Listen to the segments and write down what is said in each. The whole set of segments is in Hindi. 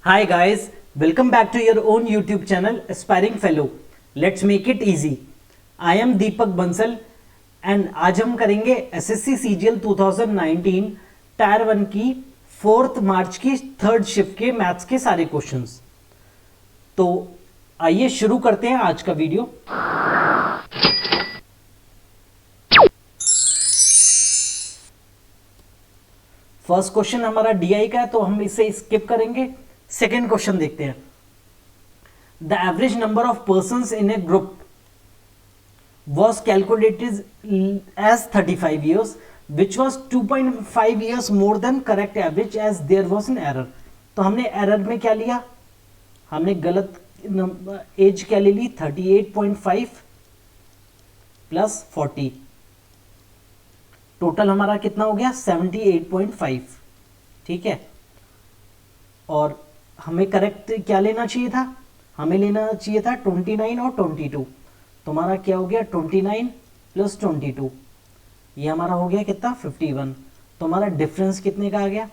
Hi guys, welcome back to your own YouTube channel Aspiring Fellow. Let's make it easy. I am Deepak Bansal and आज हम करेंगे SSC CGL 2019 टायर 1 की 4 मार्च की थर्ड शिफ्ट के मैथ्स के सारे क्वेश्चंस। तो आइए शुरू करते हैं आज का वीडियो। फर्स्ट क्वेश्चन हमारा DI का है तो हम इसे स्किप करेंगे। सेकेंड क्वेश्चन देखते हैं। The average number of persons in A group was calculated as 35 years which was 2.5 years more than correct average as there was an error। तो हमने एरर में क्या लिया, हमने गलत एज क्या ले ली 38.5 प्लस 40, टोटल हमारा कितना हो गया 78.5। ठीक है, और हमें करेक्ट क्या लेना चाहिए था, हमें लेना चाहिए था 29 और 22। तो हमारा क्या हो गया 29 प्लस 22, ये हमारा हो गया कितना 51। तो हमारा डिफरेंस कितने का आ गया,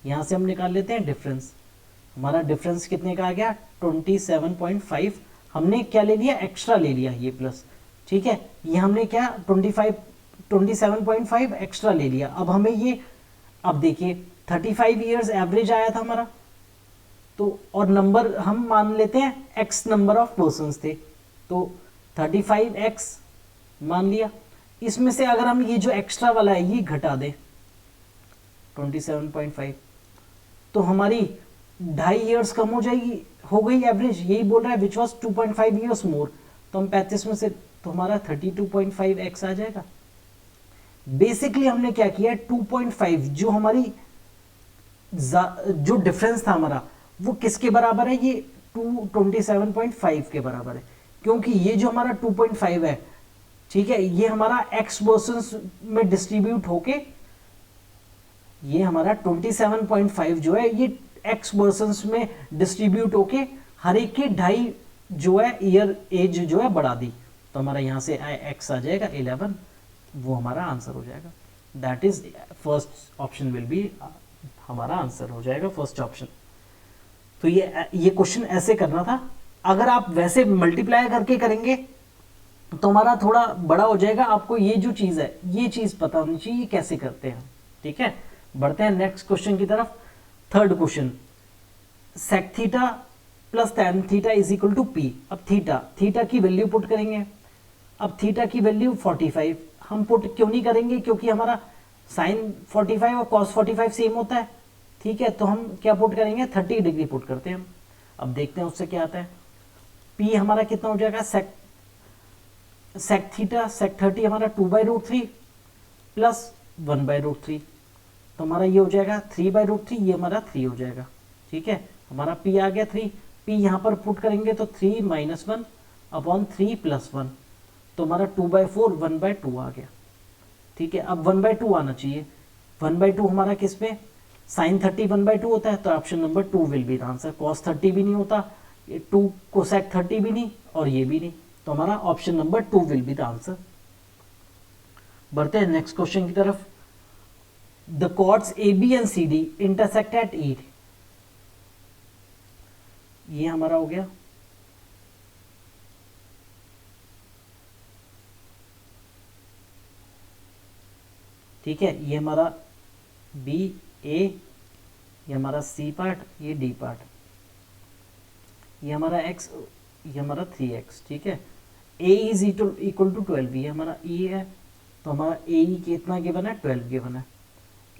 यहाँ से हम निकाल लेते हैं डिफरेंस। हमारा डिफरेंस कितने का आ गया 27.5। हमने क्या ले लिया, एक्स्ट्रा ले लिया ये प्लस। ठीक है, ये हमने क्या 27.5 एक्स्ट्रा ले लिया। अब हमें ये, अब देखिए 35 ईयर्स एवरेज आया था हमारा, तो और नंबर हम मान लेते हैं एक्स नंबर ऑफ पर्सन्स थे, तो 35x मान लिया। इसमें से अगर हम ये जो एक्स्ट्रा वाला है ये घटा दें 27.5, तो हमारी 2.5 ईयर्स कम हो जाएगी, हो गई एवरेज। यही बोल रहा है विच वॉज 2.5 ईयर्स मोर, तो हम 35 में से तो हमारा 32.5x आ जाएगा। बेसिकली हमने क्या किया 2.5 जो हमारी जो डिफरेंस था हमारा वो किसके बराबर है, ये 27.5 के बराबर है, क्योंकि ये जो हमारा 2.5 है, ठीक है, ये हमारा x पर्सन्स में डिस्ट्रीब्यूट होके, ये हमारा 27.5 जो है ये x पर्सन्स में डिस्ट्रीब्यूट होके हर एक के 2.5 जो है ईयर एज जो है बढ़ा दी। तो हमारा यहाँ से x आ जाएगा 11, वो हमारा आंसर हो जाएगा। That is first option will B हमारा आंसर हो जाएगा, फर्स्ट ऑप्शन। तो ये क्वेश्चन ऐसे करना था। अगर आप वैसे मल्टीप्लाई करके करेंगे तो हमारा थोड़ा बड़ा हो जाएगा। आपको ये जो चीज है ये चीज पता होनी चाहिए कैसे करते हैं। ठीक है, बढ़ते हैं नेक्स्ट क्वेश्चन की तरफ। Third question, sec theta plus tan theta is equal to p. अब थीटा की वैल्यू पुट करेंगे। अब थीटा की वैल्यू 45 हम पुट क्यों नहीं करेंगे, क्योंकि हमारा साइन 45 और कॉस 45 सेम होता है। ठीक है, तो हम क्या पुट करेंगे 30 डिग्री पुट करते हैं हम। अब देखते हैं उससे क्या आता है। P हमारा कितना हो जाएगा सेक थीटा सेक 30 हमारा 2/√3 प्लस 1/√3, तो हमारा ये हो जाएगा 3/√3, ये हमारा 3 हो जाएगा। ठीक है, हमारा P आ गया 3। P यहाँ पर पुट करेंगे तो 3 - 1 अपॉन 3 + 1, तो हमारा 2/4 1/2 आ गया। ठीक है, अब 1/2 आना चाहिए। 1/2 हमारा किस में, साइन 30 1/2 होता है, तो option number 2 will be the answer. Cos 30 भी नहीं होता, 2 कोसेक 30 भी नहीं, और ये भी नहीं, तो हमारा option number 2 will be the answer. बढ़ते हैं नेक्स्ट क्वेश्चन की तरफ। The chords AB and CD intersect at E। ये हमारा हो गया। ठीक है, ये हमारा BA, ये हमारा C पार्ट, ये D पार्ट, ये हमारा x, ये हमारा 3x। ठीक है, A इज इक्वल टू 12, ये हमारा E है, तो हमारा AE कितना गिवन है 12 गिवन है,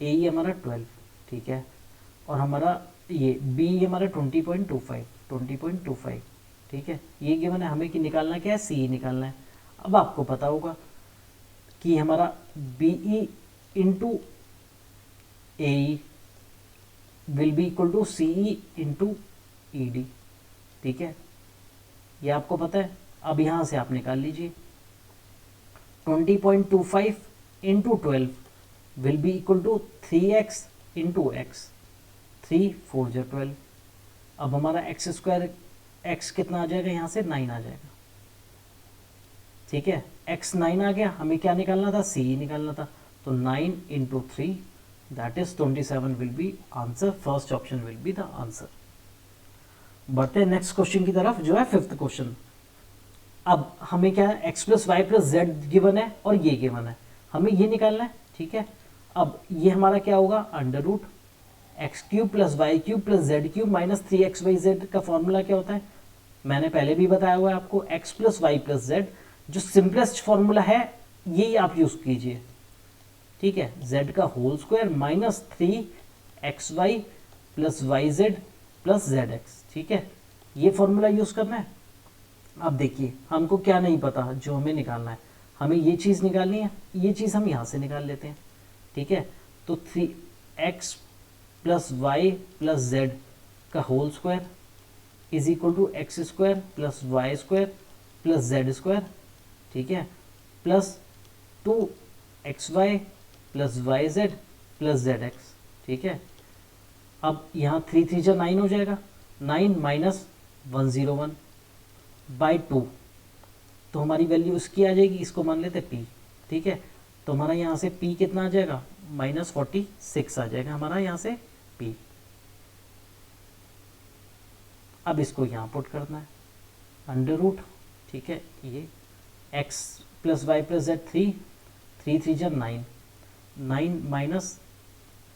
AE हमारा 12। ठीक है, और हमारा ये B हमारा 20.25। ठीक है, ये गिवन है, हमें कि निकालना क्या है, C निकालना है। अब आपको पता होगा कि हमारा BE into AE will be equal to CE into ED। ठीक है, ये आपको पता है। अब यहां से आप निकाल लीजिए 20.25 into 12 will be equal to 3x into x, 3 4 जो 12। अब हमारा x² x कितना आ जाएगा, यहाँ से 9 आ जाएगा। ठीक है, x 9 आ गया, हमें क्या निकालना था, CE निकालना था, तो 9 into 3 that is 27 will be answer. First option will be the answer. बढ़ते हैं नेक्स्ट क्वेश्चन की तरफ जो है फिफ्थ क्वेश्चन। अब हमें क्या है, x plus y plus z given है और ये गिवन है, हमें ये निकालना है। ठीक है, अब ये हमारा क्या होगा, under root x cube plus y cube plus z cube minus 3xyz का फॉर्मूला क्या होता है, मैंने पहले भी बताया हुआ है आपको, x plus y plus z जो सिंपलेस्ट फॉर्मूला है यही आप यूज कीजिए। ठीक है, z का whole square minus 3xy plus y z plus z x. ठीक है, ये फॉर्मूला यूज करना है। अब देखिए हमको क्या नहीं पता जो हमें निकालना है, हमें ये चीज़ निकालनी है, ये चीज़ हम यहाँ से निकाल लेते हैं। ठीक है, तो 3x plus y plus z का whole square is equal to x square plus y square plus z square. ठीक है, plus 2xy plus y z plus z x. ठीक है, अब यहाँ 3 3 जा 9 हो जाएगा, 9 माइनस 101 बाई 2, तो हमारी वैल्यू इसकी आ जाएगी, इसको मान लेते p। ठीक है, तो हमारा यहाँ से p कितना आ जाएगा, माइनस 46 आ जाएगा हमारा यहाँ से p। अब इसको यहाँ पुट करना है, अंडर रूट। ठीक है, ये x plus y plus z 3 3 3 जा 9, 9 माइनस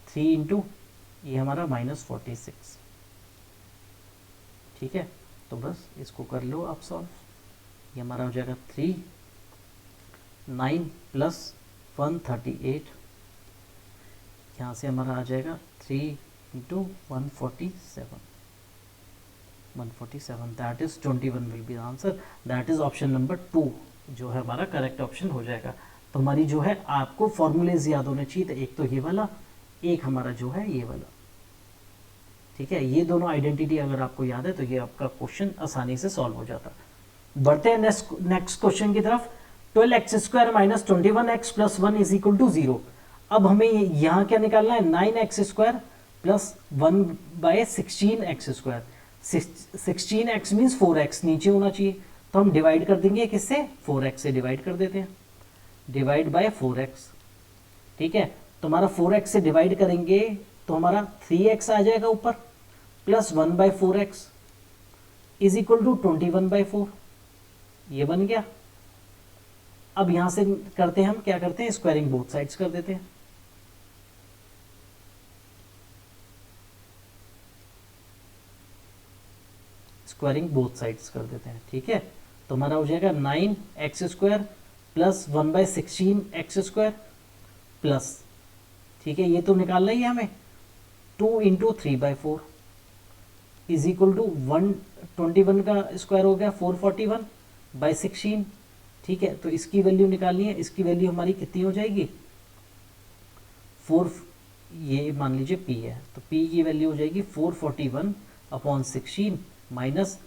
3 इंटू ये हमारा माइनस 46। ठीक है, तो बस इसको कर लो आप सॉल्व, ये हमारा हो जाएगा 3 9 प्लस 138, यहाँ से हमारा आ जाएगा 3 into 147, that is 21 will be the answer, that is option number 2 जो है हमारा करेक्ट ऑप्शन हो जाएगा। तो हमारी जो है आपको फॉर्मूलेज याद होने चाहिए, तो एक तो ये वाला, एक हमारा जो है ये वाला। ठीक है, ये दोनों आइडेंटिटी अगर आपको याद है तो ये आपका क्वेश्चन आसानी से सॉल्व हो जाता। बढ़ते हैं नेक्स्ट क्वेश्चन की तरफ। 12x square minus 21x plus 1 is equal to 0। अब हमें यहाँ क्या निकालना है, 9x square plus 1 by 16x square. 16x means 4x नीचे होना चाहिए, तो हम डिवाइड कर देंगे किससे, 4x से डिवाइड कर देते हैं, डिवाइड बाय 4x। ठीक है, तो हमारा 4x से डिवाइड करेंगे तो हमारा 3x आ जाएगा ऊपर, plus 1 by 4x is equal to 21 by 4, ये बन गया। अब यहां से करते हैं हम, क्या करते हैं, स्क्वायरिंग बोथ साइड्स कर देते हैं। स्क्वायरिंग बोथ साइड्स कर देते हैं। ठीक है, तो हमारा हो जाएगा 9x square plus 1 by 16x square plus, ठीक है ये तो निकालना ही है हमें, 2 into 3 by 4 is equal to 121 का स्क्वायर हो गया 441 बाई 16। ठीक है, तो इसकी वैल्यू निकालनी है, इसकी वैल्यू हमारी कितनी हो जाएगी, 4, ये मान लीजिए p है, तो p की वैल्यू हो जाएगी 441 अपॉन 16 माइनस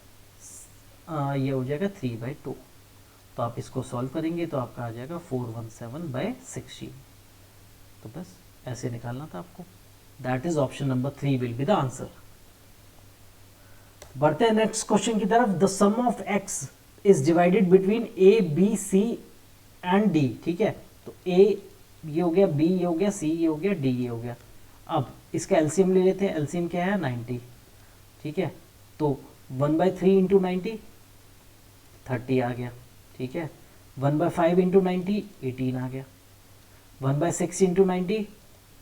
ये हो जाएगा 3 बाई 2। तो आप इसको सॉल्व करेंगे तो आपका आ जाएगा 417 बाई 16। तो बस ऐसे निकालना था आपको, that is option number 3 will be the answer. बढ़ते हैं नेक्स्ट क्वेश्चन की तरफ। The sum of x is divided between a b c and d। ठीक है, तो a ये हो गया, b ये हो गया, c ये हो गया, d ये हो गया। अब इसका एलसीएम ले लेते हैं, एलसीएम क्या है 90। ठीक है, तो 1 बाई 3 इंटू 90 30 आ गया। ठीक है, 1 बाई 5 इंटू 90 18 आ गया, 1 बाई 6 इंटू 90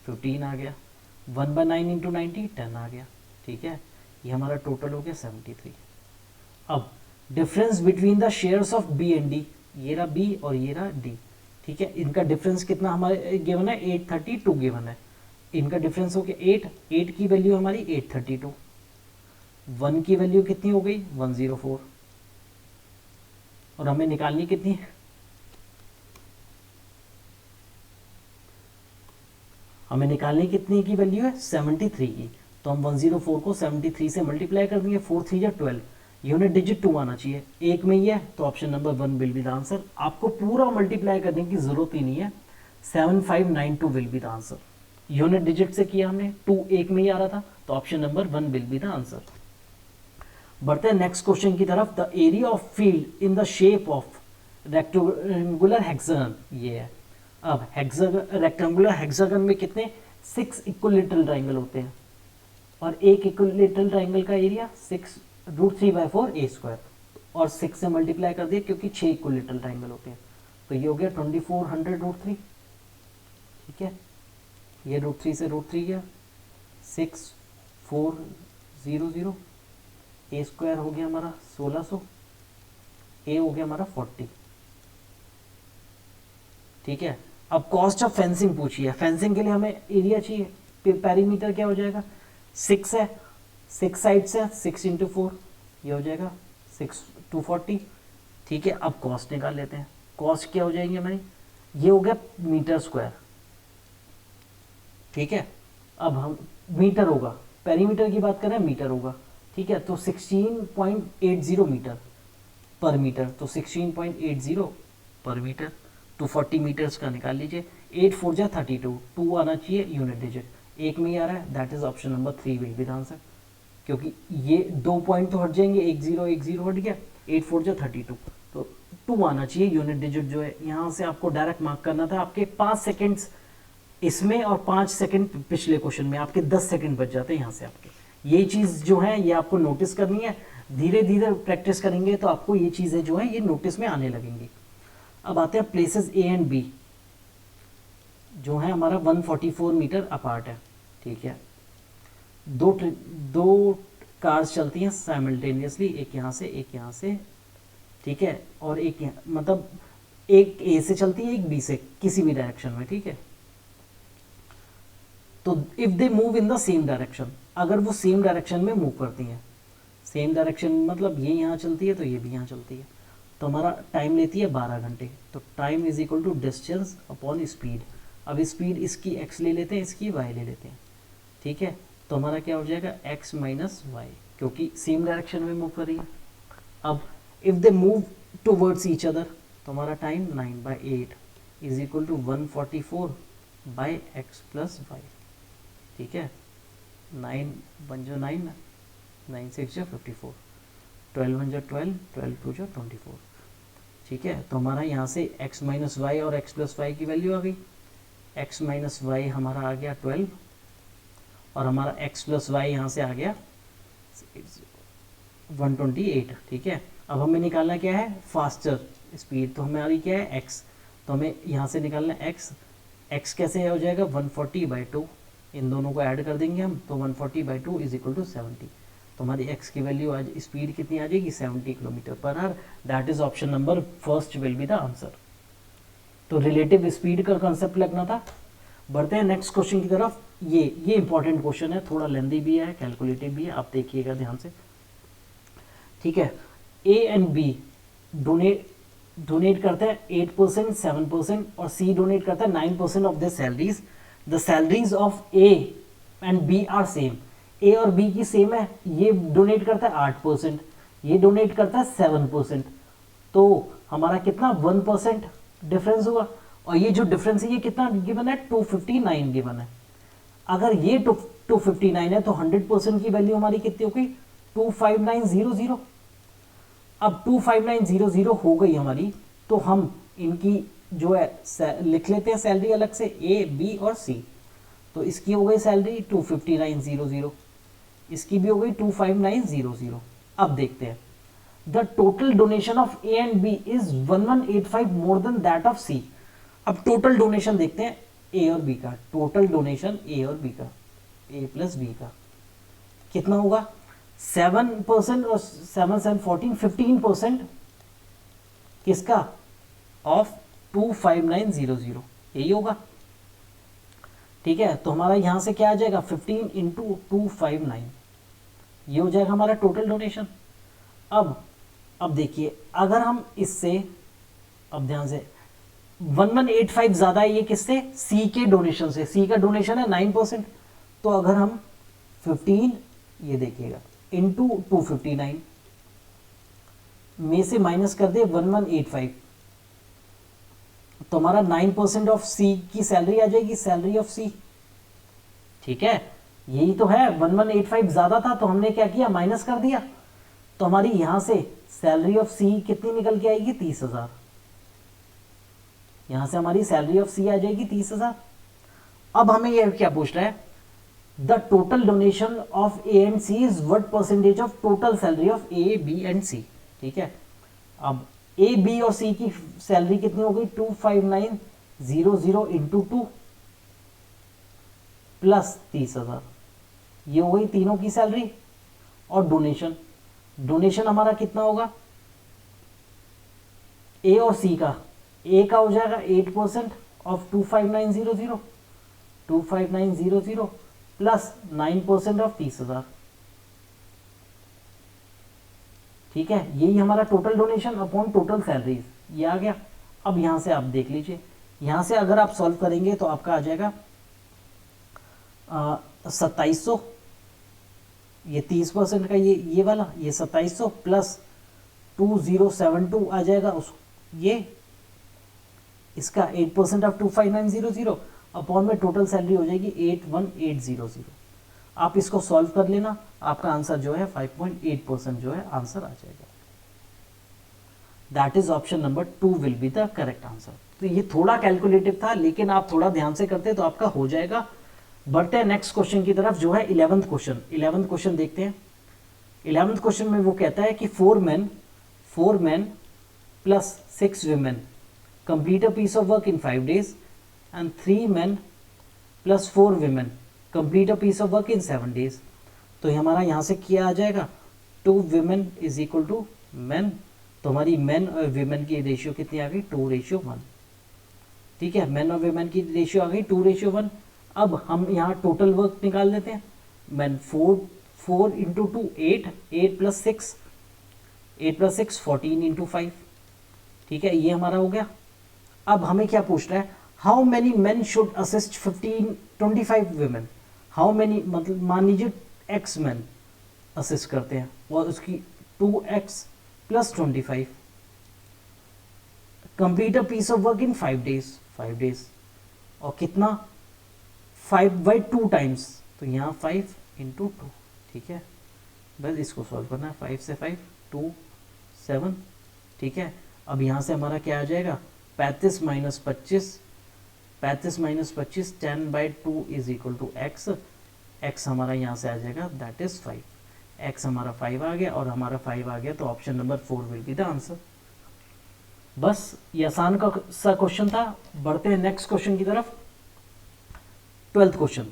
15 आ गया, 1 बाई 9 इंटू 90 10 आ गया। ठीक है, ये हमारा टोटल हो गया 73। अब difference between the shares of b and d, ये रहा बी और ये रहा डी। ठीक है, इनका डिफरेंस कितना हमारे गिवन है, 832 गिवन है। इनका डिफरेंस हो गया 8 की वैल्यू हमारी 832, 1 की वैल्यू कितनी हो गई 104, और हमें निकालनी कितनी है, हमें निकालनी कितनी की वैल्यू है 73 की। तो हम 104 को 73 से मल्टीप्लाई कर देंगे, 4 3 या 12, यूनिट डिजिट 2 आना चाहिए, एक में ही है, तो option number 1 will be the answer. आपको पूरा मल्टीप्लाई करने की जरूरत ही नहीं है, 7592 will be the answer. Unit digit से किया हमने, 2 एक में ही आ रहा था, तो option number 1 will be the answer. बढ़ते हैं नेक्स्ट क्वेश्चन की तरफ। The area of field in the shape of rectangular hexagon, ये है। अब रेक्टेंगुलर हेक्सागन में कितने 6 इक्विलेटरल ट्राइंगल होते हैं, और एक इक्विलेटरल ट्राइंगल का एरिया 6 √3/4 a स्क्वायर, और 6 से मल्टीप्लाई कर दिया क्योंकि 6 इक्विलेटरल ट्राइंगल होते हैं, तो ये हो गया 2400√3। ठीक है, ये √3 से √3 गया, 6400, a स्क्वायर हो गया हमारा 1600, a हो गया हमारा 40। ठीक है, अब कॉस्ट ऑफ फेंसिंग पूछी है, फेंसिंग के लिए हमें एरिया चाहिए, पेरीमीटर क्या हो जाएगा, 6 है, 6 साइड्स है, 6 × 4 ये हो जाएगा 240। ठीक है, अब कॉस्ट निकाल लेते हैं, कॉस्ट क्या हो जाएगी हमारी, ये हो गया मीटर स्क्वायर। ठीक है, अब हम मीटर होगा, पेरीमीटर की बात कर रहे हैं, मीटर होगा। ठीक है, तो 16.80 मीटर पर मीटर, तो 16.80 पर मीटर, 240 मीटर्स का निकाल लीजिए। 8 4 जा 32, 2 आना चाहिए यूनिट डिजिट, एक में ही आ रहा है, that is option number 3 will be the answer, क्योंकि ये 2 पॉइंट तो हट जाएंगे, 1 0 1 0 हट गया, 8 4 जा 32, तो 2 आना चाहिए यूनिट डिजिट जो है। यहाँ से आपको डायरेक्ट मार्क करना था, आपके 5 सेकेंड्स इसमें और 5 सेकंड पिछले क्वेश्चन में, आपके 10 सेकंड बच जाते हैं यहाँ से आपके। ये चीज़ जो है ये आपको नोटिस करनी है, धीरे धीरे प्रैक्टिस करेंगे तो आपको ये चीज़ें जो है ये नोटिस में आने लगेंगी। अब आते हैं प्लेसेस ए एंड बी, जो है हमारा 144 मीटर अपार्ट है। ठीक है, दो कार्स चलती हैं साइमल्टेनियसली, एक यहाँ से एक यहाँ से। ठीक है, और एक मतलब एक ए से चलती है, एक बी से, किसी भी डायरेक्शन में। ठीक है, तो if they move in the same direction, अगर वो सेम डायरेक्शन में मूव करती हैं, सेम डायरेक्शन मतलब ये यहाँ चलती है तो ये भी यहाँ चलती है, तो हमारा टाइम लेती है 12 घंटे। तो time is equal to distance upon speed. अब स्पीड इसकी x ले लेते हैं, इसकी y ले लेते हैं। ठीक है, तो हमारा क्या हो जाएगा x माइनस वाई, क्योंकि सेम डायरेक्शन में मूव कर रही है। अब if they move towards each other, तो हमारा time 9/8 is equal to 144/x plus y. ठीक है, 9 1 जो 9, 9 6 जो 54, 12 1 जो 12, 12 2 जो 24। ठीक है, तो हमारा यहाँ से x माइनस वाई और x प्लस वाई की वैल्यू आ गई। x माइनस वाई हमारा आ गया 12 और हमारा x प्लस वाई यहाँ से आ गया 128। ठीक है, अब हमें निकालना क्या है, फास्टर स्पीड, तो हमारी क्या है x, तो हमें यहाँ से निकालना है x कैसे हो जाएगा 140/2, इन दोनों को ऐड कर देंगे हम, तो 140/2 इज इक्वल टू 70। तो हमारी x की वैल्यू आज स्पीड कितनी आ जाएगी 70 kilometre per hour, that is option number first will be the answer. तो रिलेटिव स्पीड का कॉन्सेप्ट लगना था। बढ़ते हैं नेक्स्ट क्वेश्चन की तरफ। ये इंपॉर्टेंट क्वेश्चन है, थोड़ा लेंदी भी है, कैलकुलेटिव भी है, आप देखिएगा ध्यान से। ठीक है, ए एंड बी डोनेट करते हैं 8%, 7% और सी डोनेट करता है 9% of the salaries. The salaries of A and B are same, A और बी की सेम है, ये डोनेट करता है 8%, ये डोनेट करता है 7%, तो हमारा कितना 1% डिफरेंस हुआ। और ये जो डिफरेंस है ये कितना गिवन है 259 गिवन है। अगर ये 259 है तो 100% की वैल्यू हमारी कितनी हो गई 25900। अब 25900 हो गई हमारी, तो हम इनकी जो है लिख लेते हैं सैलरी अलग से, ए बी और सी। तो इसकी हो गई सैलरी 25900, इसकी भी हो गई 25900। अब देखते हैं, the total donation of A and B is 1185 more than that of C. अब टोटल डोनेशन देखते हैं ए और बी का, टोटल डोनेशन ए और बी का, ए प्लस बी का कितना होगा 7% और 7 7 14 15% किसका ऑफ 25900, यही होगा। ठीक है, तो हमारा यहां से क्या आ जाएगा 15 इंटू 259, ये हो जाएगा हमारा टोटल डोनेशन। अब देखिए, अगर हम इससे, अब ध्यान से 1185 ज्यादा है ये किससे, सी के डोनेशन से, सी का डोनेशन है 9%, तो अगर हम 15 ये देखिएगा इंटू 259 में से माइनस कर दे 1185, तो हमारा 9% ऑफ सी की सैलरी आ जाएगी, सैलरी ऑफ सी। ठीक है, यही तो है, 1185 ज्यादा था तो हमने क्या किया माइनस कर दिया, तो हमारी यहां से सैलरी ऑफ सी कितनी निकल के आएगी 30,000। यहां से हमारी सैलरी ऑफ सी आ जाएगी 30,000। अब हमें यह क्या पूछ रहा है, the total donation of A and C is what percentage of total salary of A B and C. ठीक है, अब ए बी और सी की सैलरी कितनी हो गई 25900 इंटू 2 प्लस 30,000, ये हो गई तीनों की सैलरी। और डोनेशन, डोनेशन हमारा कितना होगा ए और सी का, ए का हो जाएगा 8% ऑफ 25900 प्लस 9% ऑफ 30,000। ठीक है, यही हमारा total donation upon total salaries, ये आ गया। अब यहां से आप देख लीजिए, यहां से अगर आप सॉल्व करेंगे तो आपका आ जाएगा 2700, ये 30% का ये वाला, ये 2700 प्लस 2072 आ जाएगा उस ये इसका 8% ऑफ 25900 अपॉन में टोटल सैलरी हो जाएगी 81800। आप इसको सॉल्व कर लेना, आपका आंसर जो है 5.8% जो है आंसर आ जाएगा। That is option number 2 will be the correct answer. तो ये थोड़ा कैलकुलेटिव था, लेकिन आप थोड़ा ध्यान से करते तो आपका हो जाएगा। बढ़ते हैं नेक्स्ट क्वेश्चन की तरफ, जो है 11th क्वेश्चन। 11th क्वेश्चन देखते हैं। 11th क्वेश्चन में वो कहता है कि 4 men plus 6 women complete a piece of work in 5 days and 3 men plus 4 women complete a piece of work in 7 days। तो ये हमारा यहाँ से क्या आ जाएगा 2 women is equal to men। तो हमारी men और women की रेशियो कितनी आ गई 2:1। ठीक है, men और women की रेशियो आ गई 2:1। अब हम यहाँ टोटल वर्क निकाल देते हैं। men 4 into 2 8 plus 6 14 into 5। ठीक है, ये हमारा हो गया। अब हमें क्या पूछ रहा है, how many main should assist 25 women। How many मतलब मान लीजिए x मैन असिस्ट करते हैं और उसकी 2x plus 25 complete a piece of work in 5 days। और कितना 5/2 टाइम्स, तो यहाँ 5 इंटू 2। ठीक है, बस इसको सॉल्व करना है। 5 से 5 2 7। ठीक है, अब यहाँ से हमारा क्या आ जाएगा 35 minus 25 10/2 is equal to x. X हमारा यहाँ से आ जाएगा दैट इज 5। एक्स हमारा 5 आ गया और हमारा 5 आ गया, तो option number 4 will be the answer. बस ये आसान का सा क्वेश्चन था। बढ़ते हैं नेक्स्ट क्वेश्चन की तरफ। 12th question,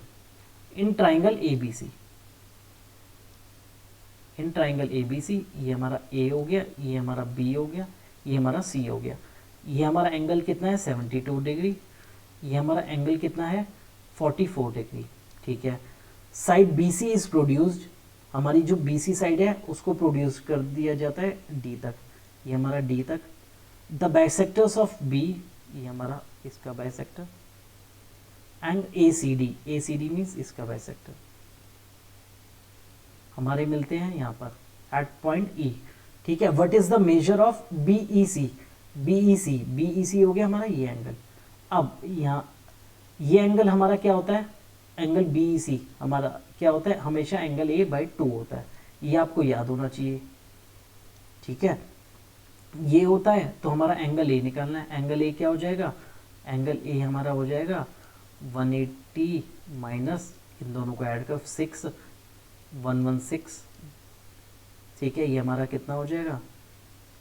in triangle ABC। In triangle ABC ये हमारा A हो गया, ये हमारा B हो गया, ये हमारा C हो गया। ये हमारा एंगल कितना है 72 डिग्री, ये हमारा एंगल कितना है 44 डिग्री। ठीक है, साइड BC इज प्रोड्यूस्ड, हमारी जो BC साइड है उसको प्रोड्यूस कर दिया जाता है D तक, ये हमारा D तक। द बाइसेक्टर्स ऑफ B, ये हमारा इसका बाइसेक्टर, एंड ACD मीन्स इसका बाइसेक्टर हमारे मिलते हैं यहाँ पर एट पॉइंट E। ठीक है, what is the measure of BEC हो गया हमारा ये एंगल। अब यहाँ ये एंगल हमारा क्या होता है, एंगल BEC हमारा क्या होता है, हमेशा एंगल A/2 होता है, ये आपको याद होना चाहिए। ठीक है, ये होता है तो हमारा एंगल A निकालना है। एंगल A क्या हो जाएगा, एंगल A हमारा हो जाएगा 180 माइनस इन दोनों को ऐड कर 6 116। ठीक है, ये हमारा कितना हो जाएगा,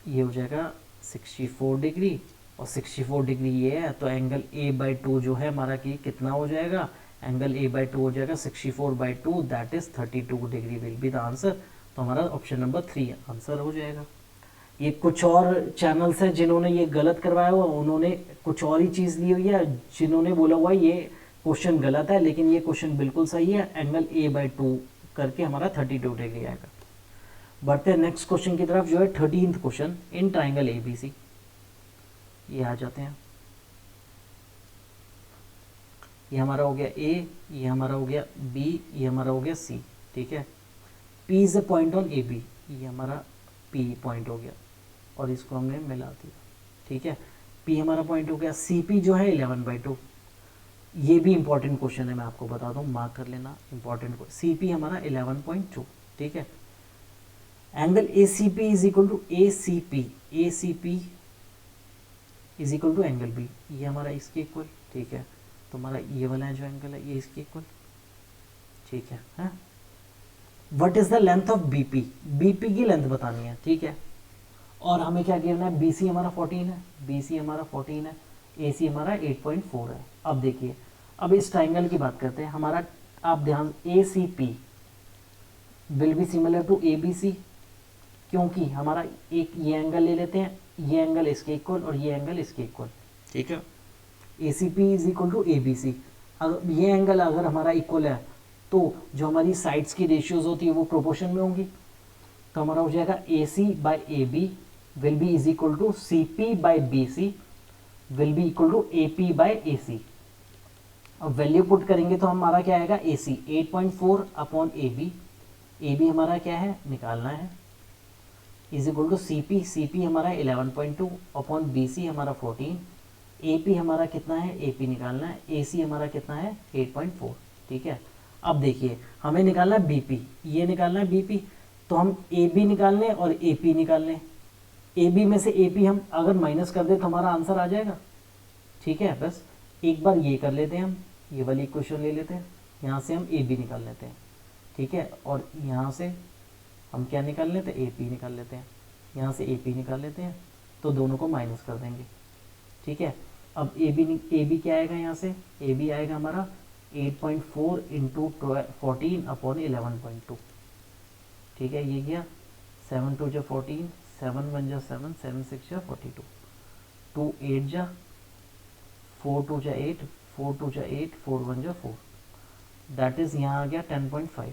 ये हो जाएगा 64 डिग्री और 64 डिग्री ये है, तो एंगल A/2 जो है हमारा कि कितना हो जाएगा, एंगल A/2 हो जाएगा 64/2 that is 32 degree will be the answer. तो हमारा ऑप्शन नंबर 3 आंसर हो जाएगा। ये कुछ और चैनल्स हैं जिन्होंने ये गलत करवाया हुआ, उन्होंने कुछ और ही चीज़ ली हुई है, जिन्होंने बोला हुआ ये क्वेश्चन गलत है, लेकिन ये क्वेश्चन बिल्कुल सही है। एंगल A/2 करके हमारा 32 डिग्री आएगा। बढ़ते हैं नेक्स्ट क्वेश्चन की तरफ, जो है 13th question, in triangle ABC। ये आ जाते हैं, ये हमारा हो गया A, ये हमारा हो गया B, ये हमारा हो गया C। ठीक है, P is a point on AB, ये हमारा P पॉइंट हो गया और इसको हमने मिला दिया। ठीक है, P हमारा पॉइंट हो गया। CP जो है 11/2, ये भी इंपॉर्टेंट क्वेश्चन है, मैं आपको बता दूं, मार्क कर लेना इंपॉर्टेंट। CP हमारा 11.2। ठीक है, angle ACP is equal to ACP is equal to angle B, ये हमारा इसके इक्वल। ठीक है, तो हमारा ये वाला जो एंगल है ये इसके इक्वल। ठीक है। What is the length of BP, BP की लेंथ बतानी है, ठीक है। और हमें क्या गिवन है, बीसी हमारा 14 है, बीसी हमारा 14 है, एसी हमारा 8.4 है। अब देखिए, अब इस ट्राइंगल की बात करते हैं। हमारा आप ध्यान, A C P will be similar to A B C, क्योंकि हमारा एक ये एंगल ले लेते हैं, ये एंगल इसके इक्वल और ये एंगल इसके इक्वल, ठीक है। A C P is equal to A B C. अगर ये एंगल अगर हमारा इक्वल है तो जो हमारी साइड्स की रेशियोज होती है वो प्रोपोर्शन में होंगी। तो हमारा हो जाएगा A C by A B will be is equal to C P by B C will be equal to A P by A C. अब वैल्यू पुट करेंगे तो हमारा क्या आएगा, ए सी 8.4 अपॉन ए बी हमारा क्या है निकालना है, is equal to C P हमारा 11.2 अपॉन बी सी हमारा 14, ए पी हमारा कितना है, ए पी निकालना है, ए सी हमारा कितना है 8.4, ठीक है। अब देखिए हमें निकालना है बीपी, ये निकालना है बीपी, तो हम ए बी निकाल लें और ए पी निकाल लें। ए बी में से ए पी हम अगर माइनस कर दे तो हमारा आंसर आ जाएगा, ठीक है। बस एक बार ये कर लेते हैं, हम ये वाली इक्वेशन ले लेते हैं, यहाँ से हम ए बी निकाल लेते हैं, ठीक है। और यहाँ से हम क्या निकाल लेते हैं, ए पी निकाल लेते हैं, यहाँ से ए पी निकाल लेते हैं, तो दोनों को माइनस कर देंगे, ठीक है। अब ए बी क्या आएगा, यहाँ से ए बी आएगा हमारा 8.4 इंटू 14 अपॉन 11.2, ठीक है। ये गया 7 2 जा 14, 7 1 जा 7, 7 6 जा 42, 2 8 जा 4 2 जा 8, 4 2 जा 8, 4 1 जा 4, दैट इज यहाँ आ गया 10.5।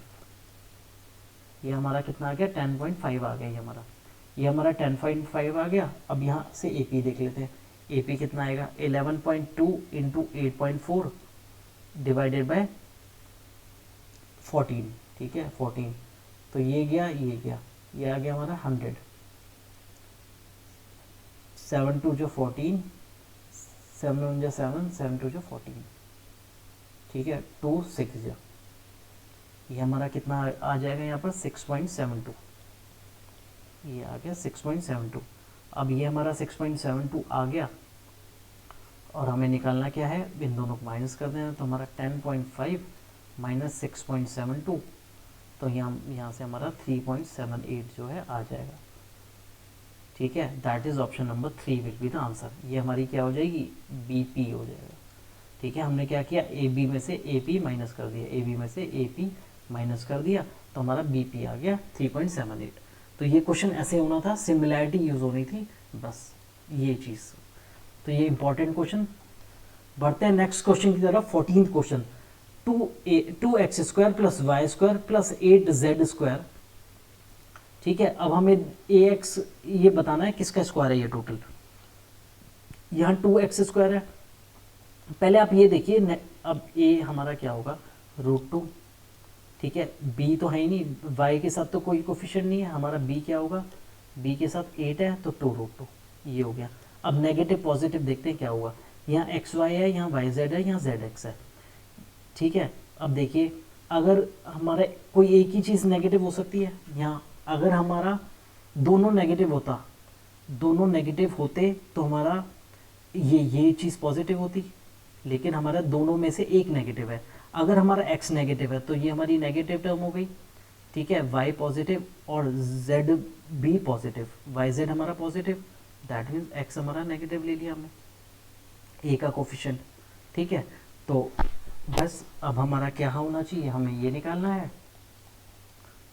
ये हमारा कितना आ गया, 10.5 आ गया। ये हमारा 10.5 आ गया। अब यहाँ से ए पी देख लेते हैं, ए पी कितना आएगा, 11.2 इंटू 8.4 डिवाइडेड बाय 14, ठीक है 14, तो ये गया, ये आ गया हमारा 100, 7 2 जो 14, 7 1 जो 7, 7 2 जो 14, ठीक है, 2 6 जो, ये हमारा कितना आ जाएगा यहाँ पर 6.72, ये आ गया 6.72। अब ये हमारा 6.72 आ गया और हमें निकालना क्या है, इन दोनों को माइनस कर देना, तो हमारा 10.5 माइनस 6.72, तो यहाँ से हमारा 3.78 जो है आ जाएगा, ठीक है। That is option number 3 will be the answer. ये हमारी क्या हो जाएगी, बी पी हो जाएगा, ठीक है। हमने क्या किया, ए बी में से ए पी माइनस कर दिया, ए बी में से ए पी माइनस कर दिया, तो हमारा बी पी आ गया 3.78। तो ये क्वेश्चन ऐसे होना था, सिमिलैरिटी यूज होनी थी, बस ये चीज़। तो ये इंपॉर्टेंट क्वेश्चन। बढ़ते हैं नेक्स्ट क्वेश्चन की तरफ। 14th question, 2x² plus y square plus 8z², ठीक है। अब हमें ax ये बताना है किसका स्क्वायर है, ये टोटल यहाँ 2x² है। पहले आप ये देखिए, अब a हमारा क्या होगा, √2, ठीक है। b तो है ही नहीं, y के साथ तो कोई कोफिशिएंट नहीं है, हमारा b क्या होगा, b के साथ 8 है तो 2√2, ये हो गया। अब नेगेटिव पॉजिटिव देखते हैं क्या होगा, यहाँ xy है, यहाँ yz है, यहाँ zx है, ठीक है। अब देखिए अगर हमारा कोई एक ही चीज़ नेगेटिव हो सकती है, यहाँ अगर हमारा दोनों नेगेटिव होते तो हमारा ये चीज़ पॉजिटिव होती, लेकिन हमारा दोनों में से एक नेगेटिव है। अगर हमारा x नेगेटिव है तो ये हमारी नेगेटिव टर्म हो गई, ठीक है। y पॉजिटिव और z भी पॉजिटिव, yz हमारा पॉजिटिव, दैट मीन्स x हमारा नेगेटिव ले लिया हमने, a का कोफिशिएंट, ठीक है। तो बस अब हमारा क्या होना चाहिए, हमें ये निकालना है।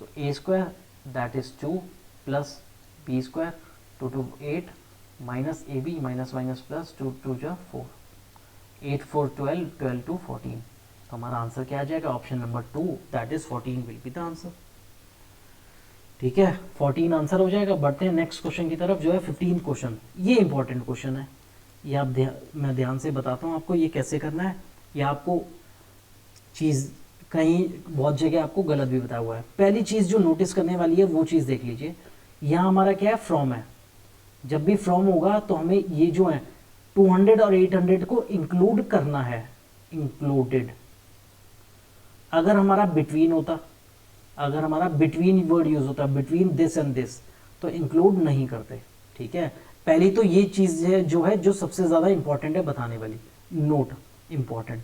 तो a² that is 2 plus b² 2 2 8 minus ab minus minus plus 2 2 जा 4, 8 4 12 12 2 14। तो हमारा आंसर क्या आ जाएगा, option number 2 that is 14 will be the answer, ठीक है। 14 आंसर हो जाएगा। बढ़ते हैं नेक्स्ट क्वेश्चन की तरफ, जो है 15th क्वेश्चन। ये इंपॉर्टेंट क्वेश्चन है, ये आप मैं ध्यान से बताता हूँ आपको ये कैसे करना है। ये आपको चीज़ कहीं बहुत जगह आपको गलत भी बताया हुआ है। पहली चीज़ जो नोटिस करने वाली है वो चीज़ देख लीजिए, यहाँ हमारा क्या है, फ्रॉम है। जब भी फ्रॉम होगा तो हमें ये जो है 200 और 800 को इंक्लूड करना है, इंक्लूडेड। अगर हमारा बिटवीन होता, अगर हमारा बिटवीन वर्ड यूज होता, बिटवीन दिस एंड दिस, तो इंक्लूड नहीं करते, ठीक है। पहली तो ये चीज़ है जो सबसे ज़्यादा इंपॉर्टेंट है बताने वाली, नोट इंपॉर्टेंट।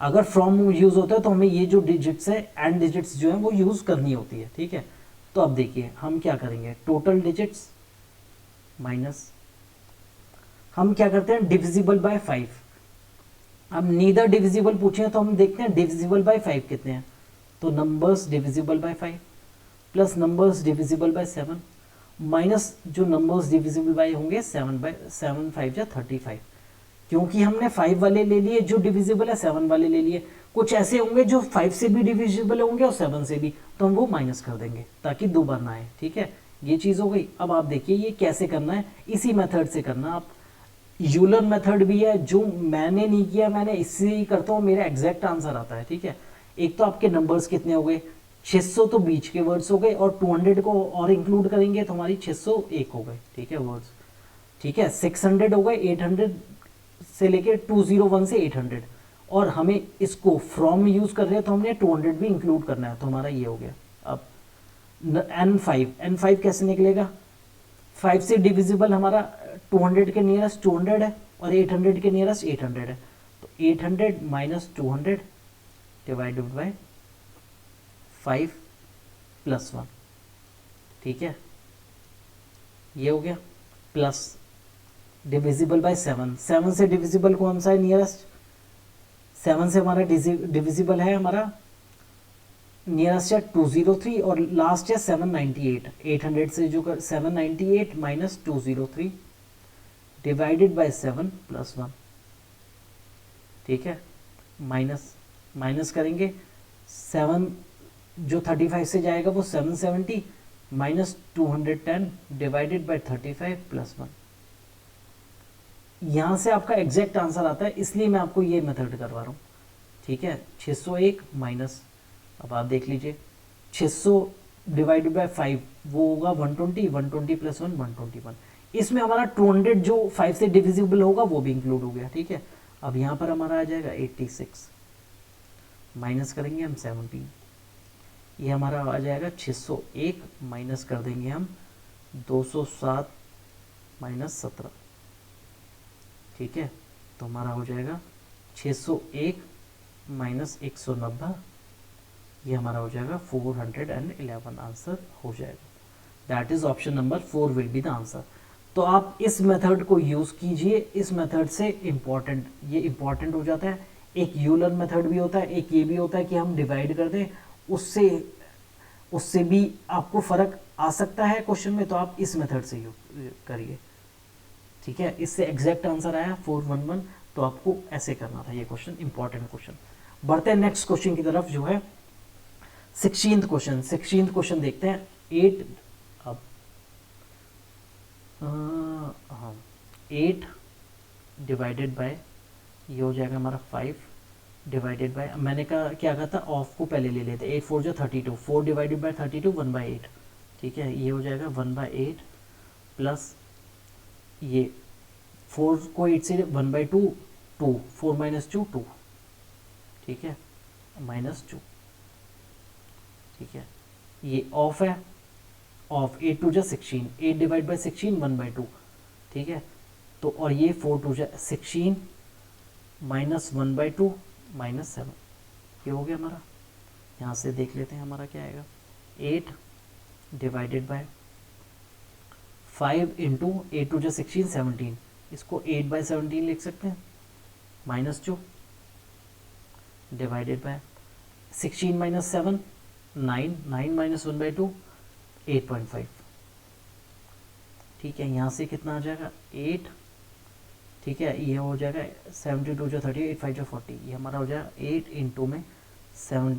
अगर फ्रॉम यूज होता है तो हमें ये जो डिजिट्स है एंड डिजिट्स जो है वो यूज करनी होती है, ठीक है। तो अब देखिए हम क्या करेंगे, टोटल डिजिट्स माइनस, हम क्या करते हैं डिविजिबल बाय 5। अब नीदर डिविजिबल पूछे तो हम देखते हैं डिविजिबल बाय 5 कितने हैं, तो numbers divisible by 5 plus numbers divisible by 7 minus जो नंबर्स डिविजिबल बाय होंगे 7 5 या 35, क्योंकि हमने 5 वाले ले लिए जो डिविजिबल है, 7 वाले ले लिए। कुछ ऐसे होंगे जो 5 से भी डिविजिबल होंगे और 7 से भी, तो हम वो माइनस कर देंगे ताकि दो बार ना आए, ठीक है। ये चीज़ हो गई। अब आप देखिए ये कैसे करना है, इसी मेथड से करना। आप यूलर मेथड भी है जो मैंने नहीं किया, मैंने इससे ही करता हूँ, मेरा एग्जैक्ट आंसर आता है, ठीक है। एक तो आपके नंबर्स कितने हो गए 600, तो बीच के वर्ड्स हो गए, और 200 को और इंक्लूड करेंगे तो हमारी 601 हो गए, ठीक है, वर्ड्स, ठीक है। 600 हो गए, 800 से लेके 201 से 800, और हमें इसको फ्रॉम यूज कर रहे हैं तो हमने 200 भी इंक्लूड करना है, तो हमारा ये हो गया। अब n5 कैसे निकलेगा, 5 से डिविजिबल हमारा 200 के नियरेस्ट 200 है और 800 के नियरेस्ट 800 है, तो 800 माइनस 200 डिवाइडेड बाय 5 प्लस 1, ठीक है, ये हो गया। प्लस डिविजिबल बाय 7, 7 से डिविजिबल कौन सा है नियरेस्ट, 7 से हमारा डिविजिबल है, हमारा नियरेस्ट है 203 और लास्ट है 798। 800 से जो 798 माइनस 203 डिवाइडेड बाय 7 प्लस 1, ठीक है, माइनस करेंगे 7 जो 35 से जाएगा वो 770 माइनस 210 डिवाइडेड बाय 35 प्लस 1। यहाँ से आपका एग्जैक्ट आंसर आता है, इसलिए मैं आपको ये मेथड करवा रहा हूँ, ठीक है। 601 माइनस, अब आप देख लीजिए 600 डिवाइडेड बाय 5 वो होगा 120, 120 प्लस 1 121। इसमें हमारा 200 जो 5 से डिविजिबल होगा वो भी इंक्लूड हो गया, ठीक है। अब यहाँ पर हमारा आ जाएगा 86, माइनस करेंगे हम 17, ये हमारा आ जाएगा 601, माइनस कर देंगे हम 207 माइनस 17, ठीक है। तो हमारा हो जाएगा 601 माइनस 190, ये हमारा हो जाएगा 411 आंसर हो जाएगा। That is option number 4 will be the answer. तो आप इस मेथड को यूज कीजिए, इस मेथड से इम्पॉर्टेंट, ये इम्पॉर्टेंट हो जाता है। एक यूलर मेथड भी होता है, एक ये भी होता है कि हम डिवाइड कर दें, उससे भी आपको फर्क आ सकता है क्वेश्चन में, तो आप इस मेथड से यूज करिए, ठीक है। इससे एग्जैक्ट आंसर आया 411, तो आपको ऐसे करना था ये क्वेश्चन, इंपॉर्टेंट क्वेश्चन। बढ़ते हैं नेक्स्ट क्वेश्चन की तरफ जो है 16th क्वेश्चन। 16th क्वेश्चन देखते हैं 8, अब हाँ 8 डिवाइडेड बाय, ये हो जाएगा हमारा 5 डिवाइडेड बाय, मैंने क्या कहा था ऑफ को पहले ले लेते, 8 4 जो 32, 4 डिवाइडेड बाय 32 1/8, ठीक है, ये हो जाएगा 1/8 प्लस ये 4 को 8 से 1/2 2, 4 माइनस 2 2, ठीक है, माइनस 2, ठीक है, ये ऑफ है, ऑफ 8 2 जा 16, 8 डिवाइड बाय 16 1/2, ठीक है। तो और ये 4 2 जा 16 माइनस 1/2 माइनस 7, ये हो गया हमारा। यहाँ से देख लेते हैं हमारा क्या आएगा, 8 डिवाइडेड बाय 5 इंटू 8 2 जा 16 17, इसको 8/17 लिख सकते हैं, minus 2 divided by 16 minus 7 9, 9 minus 1/2 8.5, ठीक है। यहाँ से कितना आ जाएगा 8, ठीक है, ये हो जाएगा 72 जो 30, 8 5 जो 40, ये हमारा हो जाएगा 8 इंटू में 7,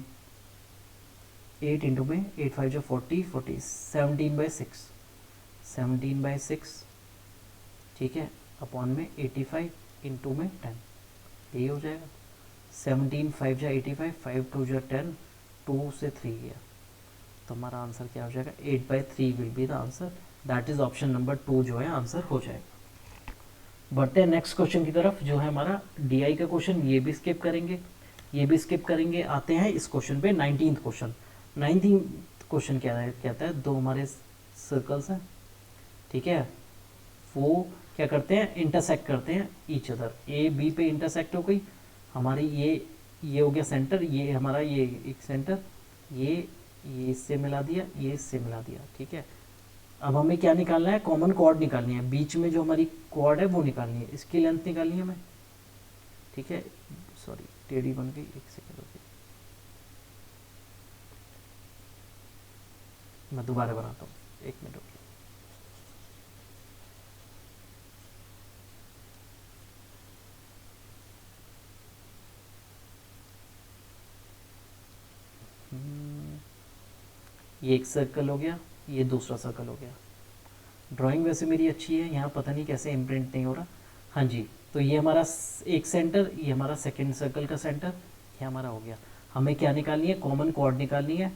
8 इंटू में 8 5 जो 40 40 17/6, 17/6, ठीक है, अपॉन में 85 इंटू में 10, यही हो जाएगा 17 5 जा 85, 5 2 जा 10, 2 से 3 गया, तो हमारा आंसर क्या हो जाएगा 8/3 will be the answer. That is option number 2 जो है आंसर हो जाएगा। बढ़ते हैं नेक्स्ट क्वेश्चन की तरफ जो है हमारा डीआई का क्वेश्चन, ये भी स्किप करेंगे, ये भी स्किप करेंगे। आते हैं इस क्वेश्चन पे 19th क्वेश्चन। 19th क्वेश्चन क्या है, कहता है दो हमारे सर्कल्स हैं, ठीक है, वो क्या करते हैं इंटरसेक्ट करते हैं ईच अदर, ए बी पे इंटरसेक्ट हो गई हमारी, ये ये हो गया सेंटर, ये हमारा ये एक सेंटर, ये इससे मिला दिया, ये इससे मिला दिया, ठीक है। अब हमें क्या निकालना है, कॉमन कॉर्ड निकालनी है, बीच में जो हमारी कॉर्ड है वो निकालनी है, इसकी लेंथ निकालनी है हमें, ठीक है। सॉरी टेढ़ी बन गई, एक सेकेंड रुकिए, मैं दोबारा बनाता हूँ, एक मिनट रुकिए। ये एक सर्कल हो गया, ये दूसरा सर्कल हो गया। ड्राइंग वैसे मेरी अच्छी है, यहाँ पता नहीं कैसे इम्प्रिंट नहीं हो रहा। हाँ जी, तो ये हमारा एक सेंटर, ये हमारा सेकंड सर्कल का सेंटर, ये हमारा हो गया। हमें क्या निकालनी है, कॉमन कॉर्ड निकालनी है।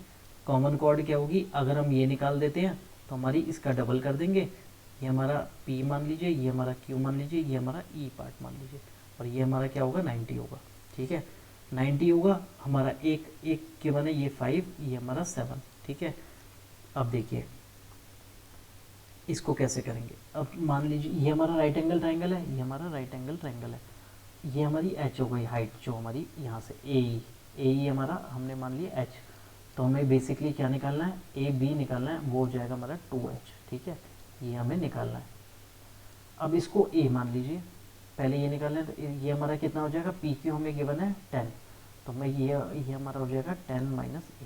कॉमन कॉर्ड क्या होगी, अगर हम ये निकाल देते हैं तो हमारी इसका डबल कर देंगे, ये हमारा P मान लीजिए, ये हमारा Q मान लीजिए, ये हमारा E पार्ट मान लीजिए, और ये हमारा क्या होगा 90 होगा, ठीक है। 90 होगा, हमारा एक एक के बने ये 5, ये हमारा 7, ठीक है। अब देखिए इसको कैसे करेंगे, अब मान लीजिए ये हमारा राइट एंगल ट्राइंगल है, ये हमारा राइट एंगल ट्राइंगल है, ये हमारी h हो गई हाइट, जो हमारी यहाँ से ए हमारा हमने मान लिया h, तो हमें बेसिकली क्या निकालना है, ए बी निकालना है, वो हो जाएगा हमारा 2h, ठीक है, ये हमें निकालना है। अब इसको a मान लीजिए, पहले ये निकालना है, तो ये हमारा कितना हो जाएगा, पी क्यू हमें गिवन है 10, तो मैं ये हमारा हो जाएगा 10 माइनस ए,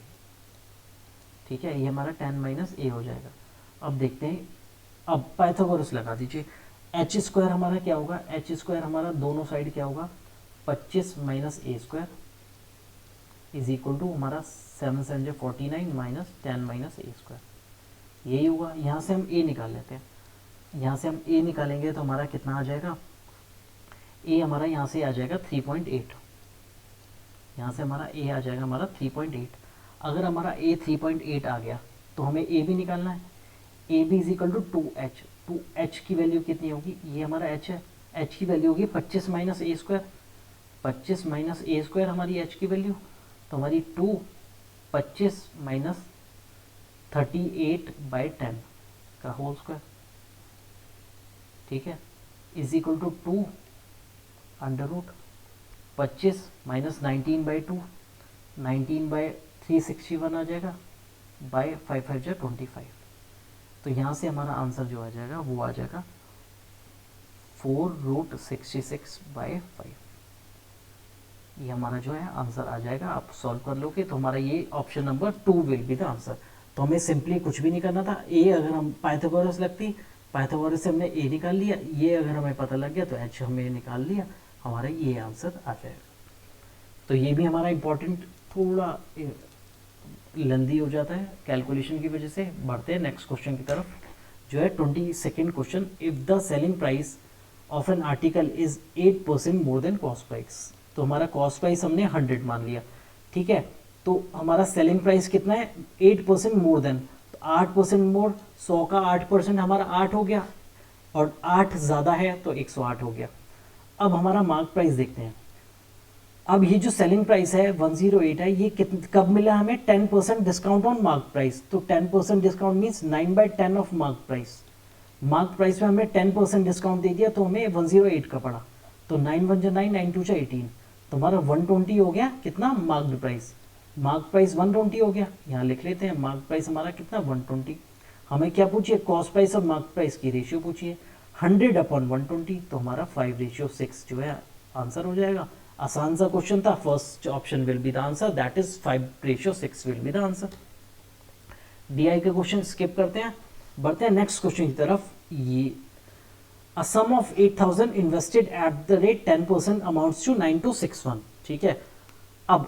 ठीक है, ये हमारा 10 माइनस ए हो जाएगा। अब देखते हैं, अब पाइथागोरस लगा दीजिए, एच स्क्वायर हमारा क्या होगा, एच स्क्वायर हमारा दोनों साइड क्या होगा, 25 minus a square is equal to हमारा 7 7 49 माइनस 10 माइनस ए स्क्वायर, यही होगा। यहाँ से हम ए निकाल लेते हैं, यहाँ से हम ए निकालेंगे तो हमारा कितना आ जाएगा, ए हमारा यहाँ से आ जाएगा 3.8, यहाँ से हमारा ए आ जाएगा हमारा 3.8। अगर हमारा ए 3.8 आ गया तो हमें ए भी निकालना है, a b is equal to 2h, 2h की वैल्यू कितनी होगी, ये हमारा h है, h की वैल्यू होगी 25 minus a square, 25 minus a square हमारी h की वैल्यू, तो हमारी 25 माइनस 38/10 का होल स्क्वायर, ठीक है, is equal to 2 under root 25 minus 19/2, 19/361 आ जाएगा, बाय 5 5 जा 25, तो यहाँ से हमारा आंसर जो आ जाएगा वो आ जाएगा 4√66/5, ये हमारा जो है आंसर आ जाएगा। आप सॉल्व कर लोगे तो हमारा ये option number 2 will be the answer. तो हमें सिंपली कुछ भी नहीं करना था, ए अगर हम पाइथागोरस लगती, पाइथागोरस से हमने ए निकाल लिया, ये अगर हमें पता लग गया तो एच हमने निकाल लिया, हमारा ये आंसर आ जाएगा। तो ये भी हमारा इम्पोर्टेंट थोड़ा लेंदी हो जाता है कैलकुलेशन की वजह से। बढ़ते हैं नेक्स्ट क्वेश्चन की तरफ, जो है 22nd question, if the selling price of an article is 8% more than cost price. तो हमारा कॉस्ट प्राइस हमने 100 मान लिया, ठीक है, तो हमारा सेलिंग प्राइस कितना है 8% मोर देन, तो 8% मोर, 100 का 8% हमारा 8 हो गया, और 8 ज़्यादा है तो 108 हो गया। अब हमारा मार्क प्राइस देखते हैं। अब ये जो सेलिंग प्राइस है 108 है, ये कब मिला हमें, 10% डिस्काउंट ऑन मार्क प्राइस, तो 10% discount means 9/10 of mark price. Mark price में हमें 10% डिस्काउंट दे दिया तो हमें 108 का पड़ा, तो 9 1 जा 9, 9 2 जा 18, तो हमारा 120 हो गया कितना मार्क प्राइस, मार्क प्राइस 120 हो गया। यहाँ लिख लेते हैं मार्क प्राइस हमारा कितना 120। हमें क्या पूछिए, कॉस्ट प्राइस और मार्क प्राइस की रेशियो पूछिए, 100/120, तो हमारा 5:6 जो है आंसर हो जाएगा। आसान सा क्वेश्चन था, first option will be the answer, that is 5:6 will be the answer. DI के क्वेश्चन स्किप करते हैं, बढ़ते हैं नेक्स्ट क्वेश्चन की तरफ। ये a sum of 8,000 invested at the rate 10% amounts to 9261, ठीक है। अब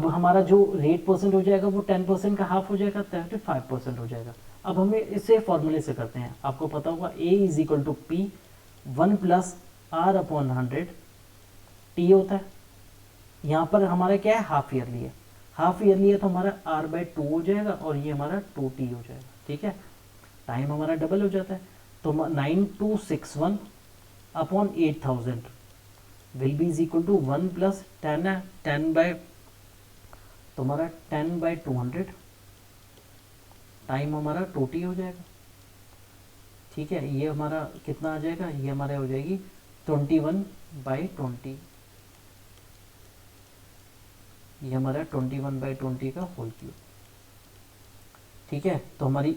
हमारा जो रेट परसेंट हो जाएगा वो 10% का हाफ हो जाएगा, 35% हो जाएगा। अब हमें इसे फॉर्मूले से करते हैं, आपको पता होगा A is equal to P 1 + R/100 T होता है। यहाँ पर हमारा क्या है, हाफ ईयरली है, हाफ ईयरली है तो हमारा R/2 हो जाएगा और ये हमारा 2T हो जाएगा, ठीक है। टाइम हमारा डबल हो जाता है, तो 9261/8000 will be is equal to 1 + 10 है, 10 तो हमारा 10/200, टाइम हमारा 2T हो जाएगा, ठीक है। ये हमारा कितना आ जाएगा, ये हमारे हो जाएगी 21/20, ये हमारा 21/20 का होल क्यूब। ठीक है, तो हमारी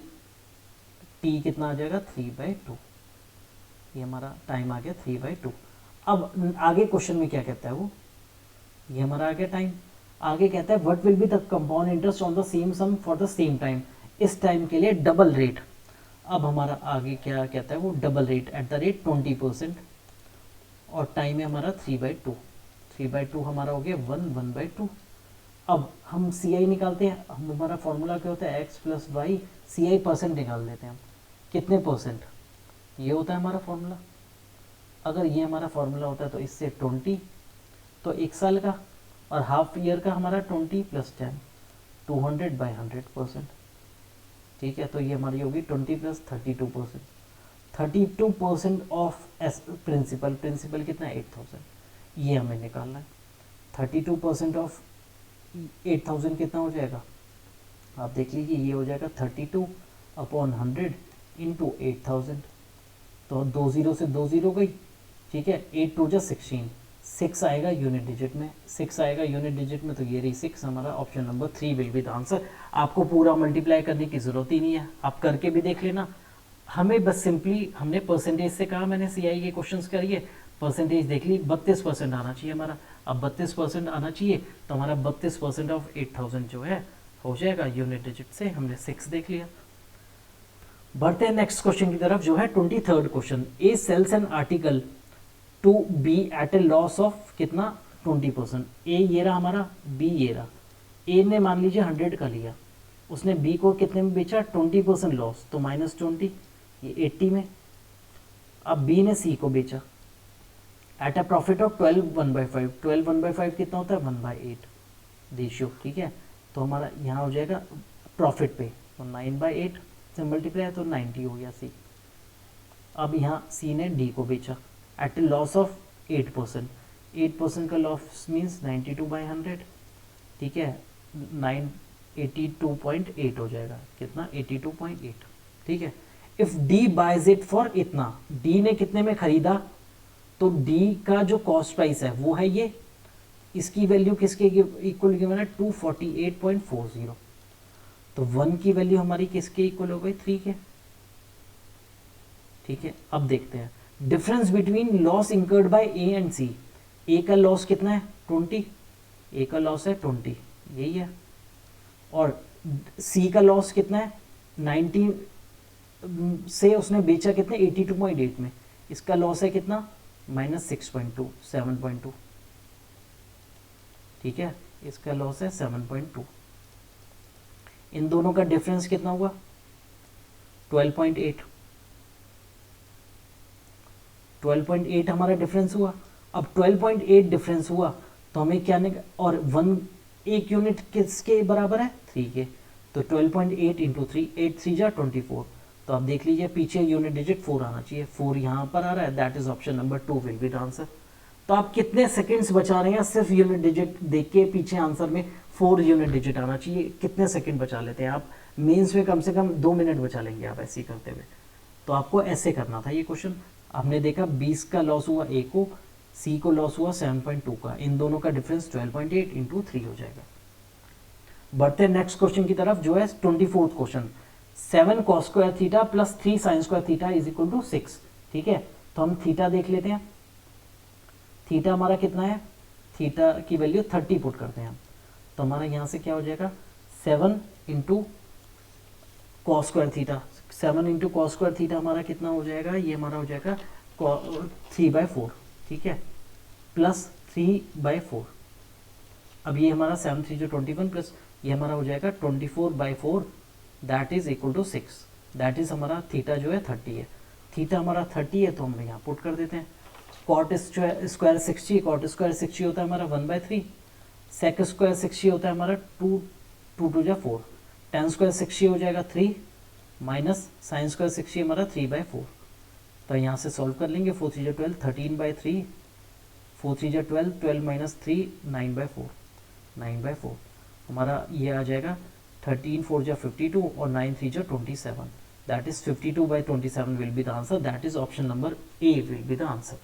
t कितना आ जाएगा 3/2। ये हमारा टाइम आ गया 3/2। अब आगे क्वेश्चन में क्या कहता है वो, ये हमारा आ गया टाइम। आगे कहता है what will be the compound interest on the same sum for the same time, इस टाइम के लिए डबल रेट। अब हमारा आगे क्या कहता है वो, double rate at the rate 20%, और टाइम है हमारा 3/2। 3/2 हमारा हो गया 1/2। अब हम सी आई निकालते हैं, हम हमारा फॉर्मूला क्या होता है एक्स प्लस वाई, सी आई परसेंट निकाल देते हैं हम, कितने परसेंट, ये होता है हमारा फॉर्मूला। अगर ये हमारा फॉर्मूला होता है तो इससे 20, तो 1 साल का, और हाफ ईयर का हमारा 20 + 10, 200/100%। ठीक है, तो ये हमारी होगी 20 + 32%। 32% ऑफ प्रिंसिपल, प्रिंसिपल कितना है 8000, ये हमें निकालना है। 32% ऑफ 8000 कितना हो जाएगा, आप देख लीजिए, ये हो जाएगा 32/100 × 8000। तो 2 0 से 2 0 गई। ठीक है, 8 2 16, 6 आएगा यूनिट डिजिट में, 6 आएगा यूनिट डिजिट में, तो ये रही 6 हमारा। Option number 3 will be the answer. आपको पूरा मल्टीप्लाई करने की ज़रूरत ही नहीं है, आप करके भी देख लेना। हमें बस सिंपली हमने परसेंटेज से कहा, मैंने सीआई के क्वेश्चंस करिए, परसेंटेज देख ली, 32% आना चाहिए हमारा। अब 32% आना चाहिए, तो हमारा 32% ऑफ 8000 जो है हो जाएगा यूनिट डिजिट से, हमने 6 देख लिया। बढ़ते हैं नेक्स्ट क्वेश्चन की तरफ, जो है 23rd क्वेश्चन। A sells an article to B at a loss of कितना 20%। ए ये रहा हमारा, बी ये रहा। ए ने मान लीजिए 100 का लिया, उसने बी को कितने में बेचा 20% लॉस, तो -20, ये 80 में। अब बी ने सी को बेचा एट अ प्रॉफिट ऑफ 12 1/5। 12 1/5 कितना होता है 1/8 रेशियो। ठीक है, तो हमारा यहाँ हो जाएगा प्रॉफिट पे, तो 9/8 से मल्टीप्लाई, तो 90 हो गया सी। अब यहाँ सी ने डी को बेचा एट ए लॉस ऑफ 8%। 8% का लॉस मीन्स 92/100। ठीक है, 982.8 हो जाएगा, कितना 82.8। ठीक है, if D buys it for इतना, डी ने कितने में खरीदा, तो डी का जो कॉस्ट प्राइस है वो है ये, इसकी वैल्यू किसके इक्वल गिवन है 248.40, तो 1 की वैल्यू हमारी किसके इक्वल हो गई 3 के। ठीक है, अब देखते हैं difference between loss incurred by A and C. A का लॉस कितना है 20, ए का लॉस है 20, यही है, और सी का लॉस कितना है 90 से उसने बेचा कितने 82.8 में, इसका लॉस है कितना -6.2 7.2। ठीक है, इसका लॉस है 7.2। इन दोनों का डिफरेंस कितना हुआ 12.8। 12.8 हमारा डिफरेंस हुआ। अब 12.8 डिफरेंस हुआ तो हमें क्या और 1 यूनिट किसके बराबर है 3 के, तो 12.8 × 3, 8 3 जा 24। तो आप देख लीजिए पीछे यूनिट डिजिट 4 आना चाहिए, 4 यहाँ पर आ रहा है, that is option number 2 will be the answer. तो आप कितने सेकंड्स बचा रहे हैं, सिर्फ यूनिट डिजिट देख के पीछे आंसर में 4 यूनिट डिजिट आना चाहिए, कितने सेकंड बचा लेते हैं आप, मेंस में कम से कम 2 मिनट बचा लेंगे आप ऐसे ही करते हुए। तो आपको ऐसे करना था ये क्वेश्चन। आपने देखा 20 का लॉस हुआ ए को, सी को लॉस हुआ 7.2 का, इन दोनों का डिफरेंस 12.8 × 3 हो जाएगा। बढ़ते हैं नेक्स्ट क्वेश्चन की तरफ, जो है 24th क्वेश्चन। 7 cos square theta plus 3 sin square theta is equal to 6। ठीक है, तो हम थीटा देख लेते हैं। थीटा हमारा कितना है, थीटा की वैल्यू 30 पुट करते हैं हम, तो हमारा यहाँ से क्या हो जाएगा 7 × cos square theta. 7 × cos square theta हमारा कितना हो जाएगा, ये हमारा हो जाएगा 3/4। ठीक है, प्लस 3/4। अब ये हमारा 7 3 जो 21 प्लस ये हमारा हो जाएगा 24/4, that is equal to 6। That is हमारा थीटा जो है 30 है। थीटा हमारा 30 है तो हम यहाँ पुट कर देते हैं। कॉट स्क्वायर 60, कॉट स्क्वायर 60 होता है हमारा 1/3, सेक स्क्वायर 60 होता है हमारा 2 2 जा 4, टेन स्क्वायर 60 हो जाएगा 3, माइनस साइन स्क्वायर 60 हमारा 3/4। तो यहाँ से सॉल्व कर लेंगे, 4 3 जा 12, 13/3, 4 3 जा 12, 12 - 3 9/4, 9/4 हमारा ये आ जाएगा। 13 4 जा 52 और 9 3 जा 27, that is 52/27 will be the answer, that is option number A will be the answer.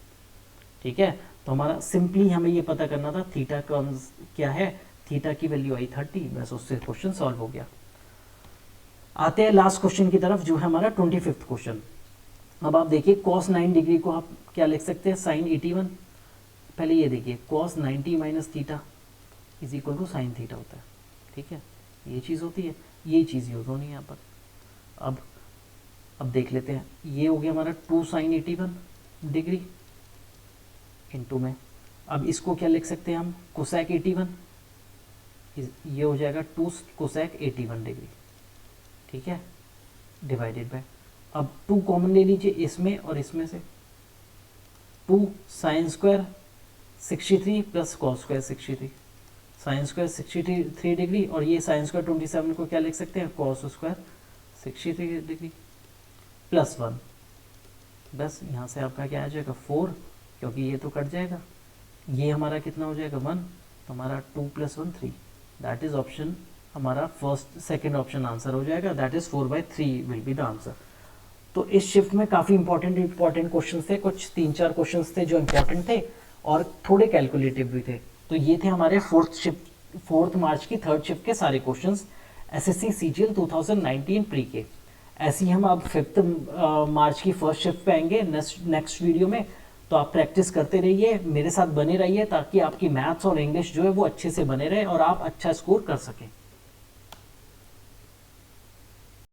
ठीक है, तो हमारा सिंपली हमें ये पता करना था थीटा क्या है, थीटा की वैल्यू आई 30, बस उससे क्वेश्चन सॉल्व हो गया। आते हैं लास्ट क्वेश्चन की तरफ जो है हमारा 25th क्वेश्चन। अब आप देखिए cos 9 डिग्री को आप क्या लिख सकते हैं, साइन 81। पहले ये देखिए cos 90 minus theta is equal to sine theta होता है, ठीक है, ये चीज़ होती है, ये चीज़ यूज़ होनी है यहाँ पर। अब देख लेते हैं, ये हो गया हमारा 2 साइन 81 डिग्री इंटू में, अब इसको क्या लिख सकते हैं हम, कोसेक 81, ये हो जाएगा 2 कोसेक 81 डिग्री, ठीक है, डिवाइडेड बाय, अब 2 कॉमन ले लीजिए इसमें और इसमें से, 2 sine square 63 plus cos square 63, sine square 63 degree और ये साइन स्क्वायर 27 को क्या लिख सकते हैं, कॉस स्क्वायर 63 डिग्री प्लस 1, बस यहाँ से आपका क्या आ जाएगा 4, क्योंकि ये तो कट जाएगा, ये हमारा कितना हो जाएगा 1, तो हमारा 2 + 1 3, दैट इज ऑप्शन हमारा सेकंड ऑप्शन आंसर हो जाएगा, that is 4/3 will be the answer. तो इस शिफ्ट में काफ़ी इंपॉर्टेंट क्वेश्चन थे, कुछ 3-4 क्वेश्चन थे जो इंपॉर्टेंट थे और थोड़े कैलकुलेटिव भी थे। तो ये थे हमारे 4 मार्च की 3rd शिफ्ट के सारे क्वेश्चंस एसएससी सीजीएल 2019 प्री के। ऐसे ही हम अब 5 मार्च की 1st शिफ्ट पे आएंगे नेक्स्ट वीडियो में। तो आप प्रैक्टिस करते रहिए, मेरे साथ बने रहिए, ताकि आपकी मैथ्स और इंग्लिश जो है वो अच्छे से बने रहे और आप अच्छा स्कोर कर सकें।